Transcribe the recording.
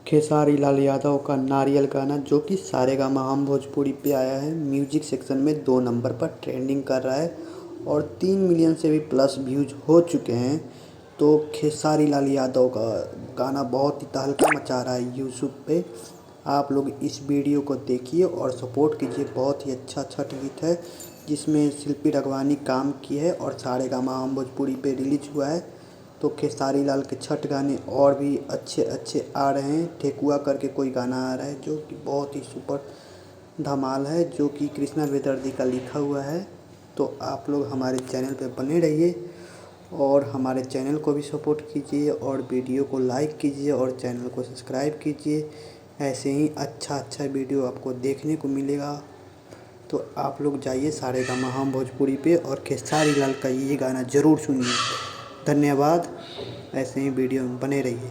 खेसारी लाल यादव का नारियल गाना जो कि सारेगामा हम भोजपुरी पे आया है, म्यूजिक सेक्शन में 2 नंबर पर ट्रेंडिंग कर रहा है और 3 मिलियन से भी प्लस व्यूज हो चुके हैं। तो खेसारी लाल यादव का गाना बहुत ही तहलका मचा रहा है यूट्यूब पे। आप लोग इस वीडियो को देखिए और सपोर्ट कीजिए। बहुत ही अच्छा छठ गीत है जिसमें शिल्पी रघवानी काम की है और सारेगामा हम भोजपुरी पे रिलीज हुआ है। तो खेसारी लाल के छठ गाने और भी अच्छे अच्छे आ रहे हैं। ठेकुआ करके कोई गाना आ रहा है जो कि बहुत ही सुपर धमाल है, जो कि कृष्णा बेदर्दी का लिखा हुआ है। तो आप लोग हमारे चैनल पे बने रहिए और हमारे चैनल को भी सपोर्ट कीजिए और वीडियो को लाइक कीजिए और चैनल को सब्सक्राइब कीजिए। ऐसे ही अच्छा वीडियो आपको देखने को मिलेगा। तो आप लोग जाइए सारेगामा हम भोजपुरी पे और खेसारी लाल का ये गाना ज़रूर सुनिए। धन्यवाद। ऐसे ही वीडियो में बने रहिए।